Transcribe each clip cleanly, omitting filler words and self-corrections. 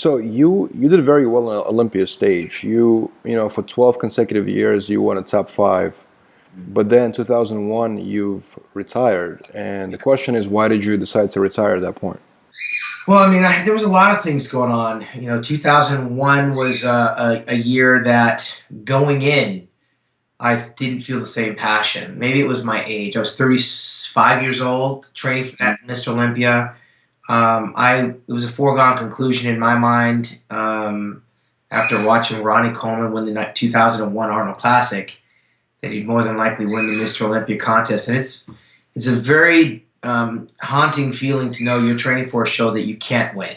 So you did very well on the Olympia stage. For 12 consecutive years you won a top five, but then 2001 you've retired. And the question is, why did you decide to retire at that point? Well, I mean, there was a lot of things going on. 2001 was a year that going in, I didn't feel the same passion. Maybe it was my age. I was 35 years old, training for that Mr. Olympia. It was a foregone conclusion in my mind after watching Ronnie Coleman win the 2001 Arnold Classic that he'd more than likely win the Mr. Olympia contest, and it's a very haunting feeling to know you're training for a show that you can't win,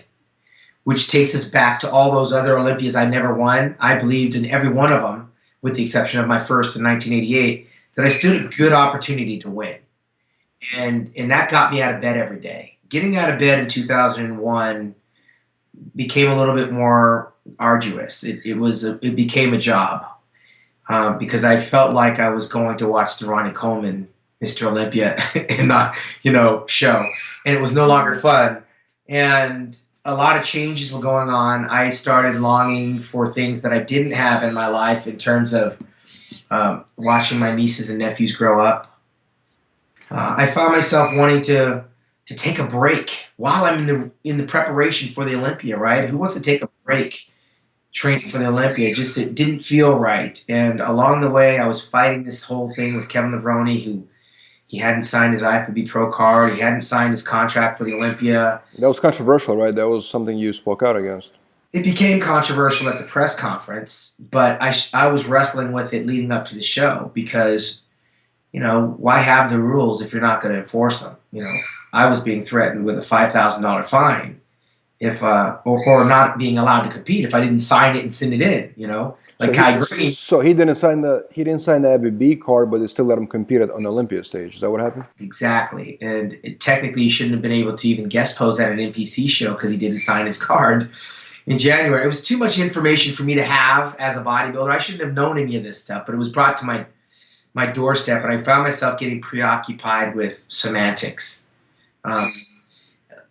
which takes us back to all those other Olympias I never won. I believed in every one of them, with the exception of my first in 1988, that I stood a good opportunity to win. And that got me out of bed every day. Getting out of bed in 2001 became a little bit more arduous. It became a job because I felt like I was going to watch the Ronnie Coleman Mr. Olympia in the show, and it was no longer fun. And a lot of changes were going on. I started longing for things that I didn't have in my life in terms of watching my nieces and nephews grow up. I found myself wanting to take a break while I'm in the preparation for the Olympia. Right? Who wants to take a break training for the Olympia? It didn't feel right. And along the way, I was fighting this whole thing with Kevin Levrone, who he hadn't signed his IFBB Pro card. He hadn't signed his contract for the Olympia. That was controversial, right? That was something you spoke out against. It became controversial at the press conference, but I was wrestling with it leading up to the show because, why have the rules if you're not going to enforce them? I was being threatened with a $5,000 fine if or not being allowed to compete if I didn't sign it and send it in. Like Kai Green. So he didn't sign the IFBB card, but they still let him compete on the Olympia stage. Is that what happened? Exactly, and technically he shouldn't have been able to even guest pose at an NPC show because he didn't sign his card in January. It was too much information for me to have as a bodybuilder. I shouldn't have known any of this stuff, but it was brought to my doorstep, and I found myself getting preoccupied with semantics.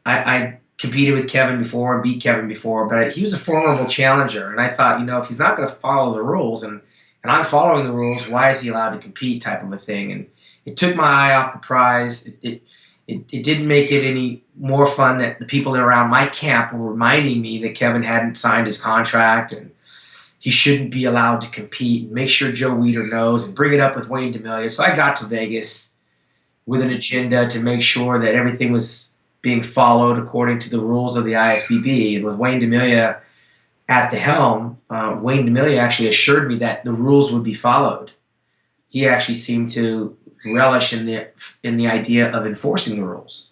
I competed with Kevin before and beat Kevin before, but he was a formidable challenger, and I thought, if he's not going to follow the rules, and I'm following the rules, why is he allowed to compete, type of a thing. And it took my eye off the prize. It didn't make it any more fun that the people around my camp were reminding me that Kevin hadn't signed his contract and he shouldn't be allowed to compete, and make sure Joe Weider knows, and bring it up with Wayne DeMilia. So I got to Vegas with an agenda to make sure that everything was being followed according to the rules of the IFBB. And with Wayne DeMilia at the helm, Wayne DeMilia actually assured me that the rules would be followed. He actually seemed to relish in the idea of enforcing the rules.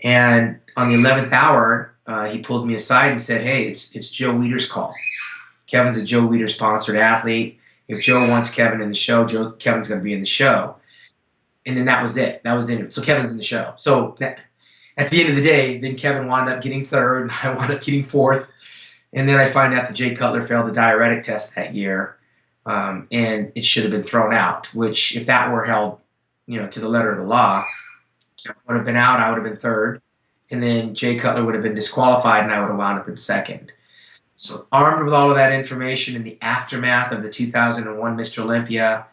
And on the 11th hour, he pulled me aside and said, "Hey, it's Joe Weider's call. Kevin's a Joe Weider sponsored athlete. If Joe wants Kevin in the show, Kevin's going to be in the show." And then that was it. That was it. So Kevin's in the show. So at the end of the day, then Kevin wound up getting third, and I wound up getting fourth. And then I find out that Jay Cutler failed the diuretic test that year, and it should have been thrown out, which if that were held, to the letter of the law, Kevin would have been out, I would have been third, and then Jay Cutler would have been disqualified, and I would have wound up in second. So armed with all of that information in the aftermath of the 2001 Mr. Olympia,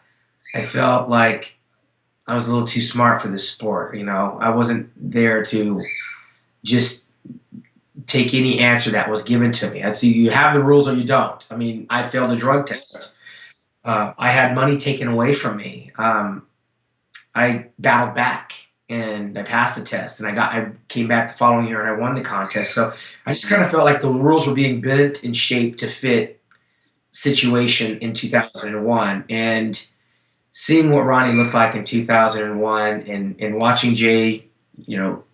I felt like I was a little too smart for this sport. I wasn't there to just take any answer that was given to me. I'd see you have the rules or you don't. I mean, I failed a drug test. I had money taken away from me. I battled back and I passed the test, and I came back the following year and I won the contest. So I just kind of felt like the rules were being bent and shaped to fit situation in 2001. And seeing what Ronnie looked like in 2001 and watching Jay,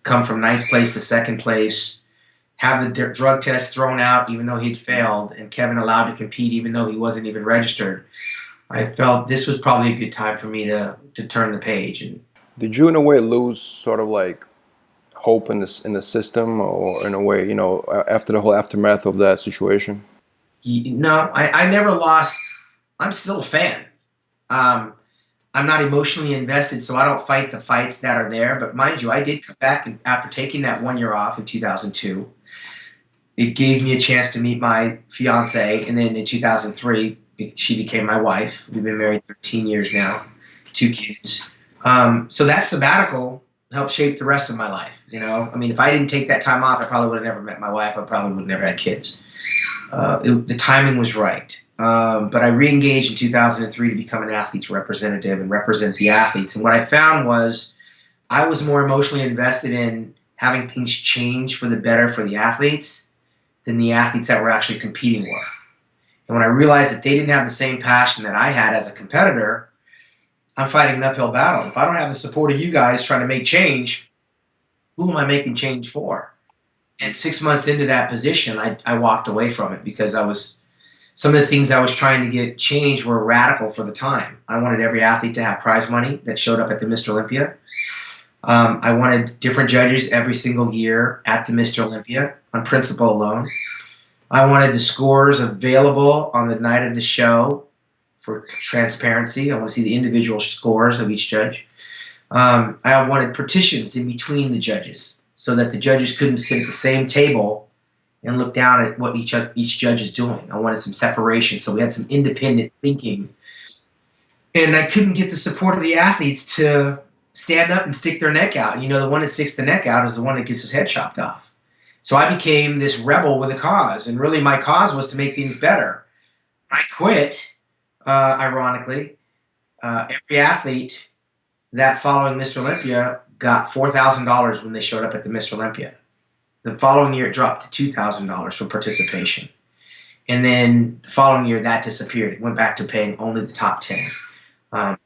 come from 9th place to 2nd place, have the drug test thrown out even though he'd failed, and Kevin allowed to compete even though he wasn't even registered, I felt this was probably a good time for me to turn the page. And did you in a way lose sort of like hope in the system, or in a way, after the whole aftermath of that situation? No, I never lost. I'm still a fan. I'm not emotionally invested, so I don't fight the fights that are there. But mind you, I did come back after taking that 1 year off in 2002. It gave me a chance to meet my fiance, and then in 2003, she became my wife. We've been married 13 years now, 2 kids. So that sabbatical helped shape the rest of my life. You know, I mean, if I didn't take that time off, I probably would have never met my wife. I probably would have never had kids. The timing was right. But I re-engaged in 2003 to become an athlete's representative and represent the athletes. And what I found was I was more emotionally invested in having things change for the better for the athletes than the athletes that were actually competing were. And when I realized that they didn't have the same passion that I had as a competitor, I'm fighting an uphill battle. If I don't have the support of you guys trying to make change, who am I making change for? And 6 months into that position, I walked away from it because some of the things I was trying to get changed were radical for the time. I wanted every athlete to have prize money that showed up at the Mr. Olympia. I wanted different judges every single year at the Mr. Olympia on principle alone. I wanted the scores available on the night of the show for transparency. I want to see the individual scores of each judge. I wanted partitions in between the judges so that the judges couldn't sit at the same table and look down at what each judge is doing. I wanted some separation, so we had some independent thinking. And I couldn't get the support of the athletes to stand up and stick their neck out. You know, the one that sticks the neck out is the one that gets his head chopped off. So I became this rebel with a cause, and really my cause was to make things better. I quit, ironically. Every athlete that following Mr. Olympia got $4,000 when they showed up at the Mr. Olympia. The following year, it dropped to $2,000 for participation. And then the following year, that disappeared. It went back to paying only the top 10.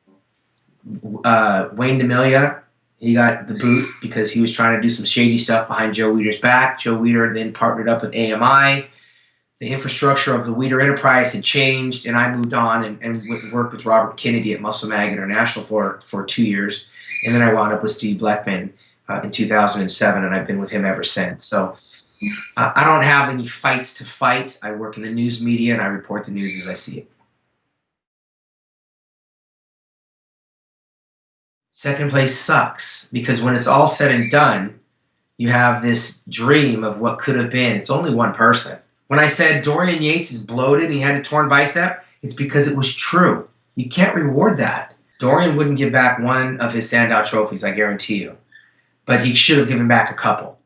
Wayne D'Amelia, he got the boot because he was trying to do some shady stuff behind Joe Weider's back. Joe Weider then partnered up with AMI. The infrastructure of the Weider enterprise had changed, and I moved on and worked with Robert Kennedy at Muscle Mag International for 2 years. And then I wound up with Steve Blackman in 2007, and I've been with him ever since. So I don't have any fights to fight. I work in the news media, and I report the news as I see it. Second place sucks because when it's all said and done, you have this dream of what could have been. It's only one person. When I said Dorian Yates is bloated and he had a torn bicep, it's because it was true. You can't reward that. Dorian wouldn't give back one of his standout trophies, I guarantee you. But he should have given back a couple.